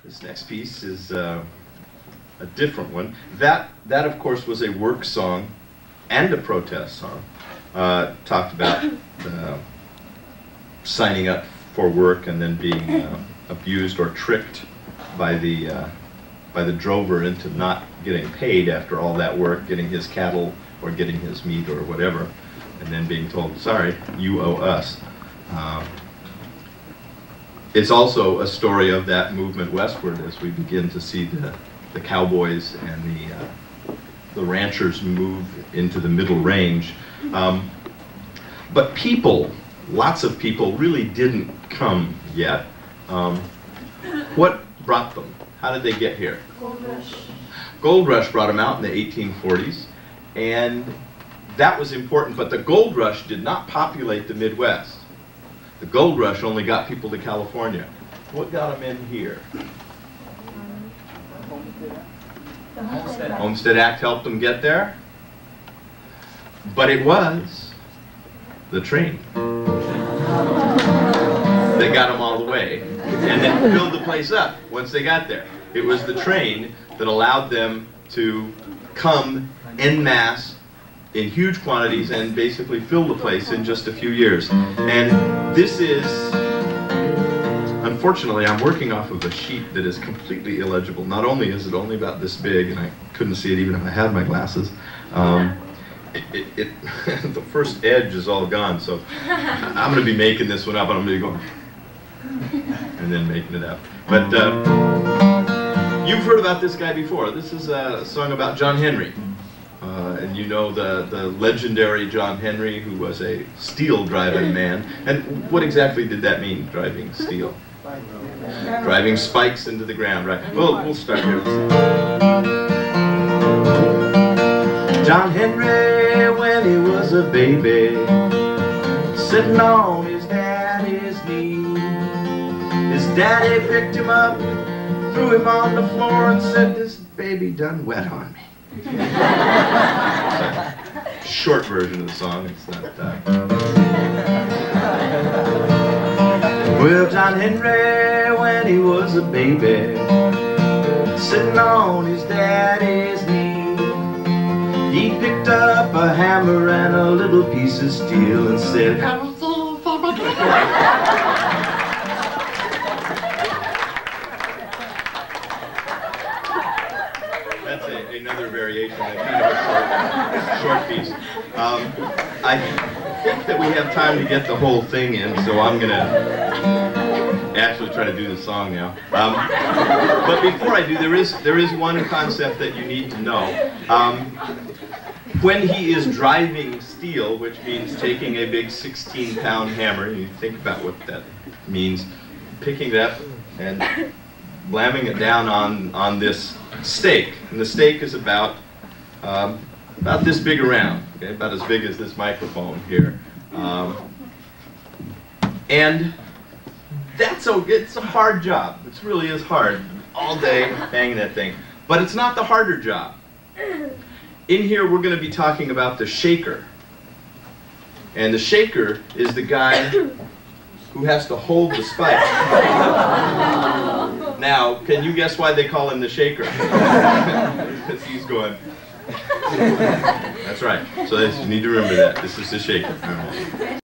This next piece is a different one. That of course was a work song and a protest song. Talked about signing up for work and then being abused or tricked by the drover into not getting paid after all that work, getting his cattle or getting his meat or whatever, and then being told, sorry, you owe us. It's also a story of that movement westward as we begin to see the cowboys and the ranchers move into the middle range. But people, lots of people, really didn't come yet. What brought them? How did they get here? Gold Rush. Gold Rush brought them out in the 1840s, and that was important, but the Gold Rush did not populate the Midwest. The Gold Rush only got people to California. What got them in here? The Homestead Act. Homestead Act helped them get there, but it was the train that got them all the way and then filled the place up once they got there. It was the train that allowed them to come en masse in huge quantities and basically fill the place in just a few years. And this is, unfortunately, I'm working off of a sheet that is completely illegible. Not only is it only about this big, and I couldn't see it even if I had my glasses, the first edge is all gone, so I'm going to be making this one up, and I'm going to be going, and then making it up. But you've heard about this guy before. This is a song about John Henry. And you know the legendary John Henry, who was a steel driving man. And what exactly did that mean, driving steel? Driving spikes into the ground, right? Well, we'll start here. John Henry, when he was a baby, sitting on his daddy's knee, his daddy picked him up, threw him on the floor and said, "This baby done wet on me." Short version of the song. It's not Well, John Henry, when he was a baby, sitting on his daddy's knee, he picked up a hammer and a little piece of steel and said, another variation, kind of a short piece. I think that we have time to get the whole thing in, so I'm going to actually try to do the song now. But before I do, there is one concept that you need to know. When he is driving steel, which means taking a big 16-pound hammer, you think about what that means, picking it up and slamming it down on this stake, and the stake is about this big around, okay, about as big as this microphone here, and it's a hard job. It really is hard, all day hanging that thing, but it's not the harder job. In here we're going to be talking about the shaker, and the shaker is the guy who has to hold the spike. Now, can you guess why they call him the shaker? Because he's going. That's right. So you need to remember that. This is the shaker.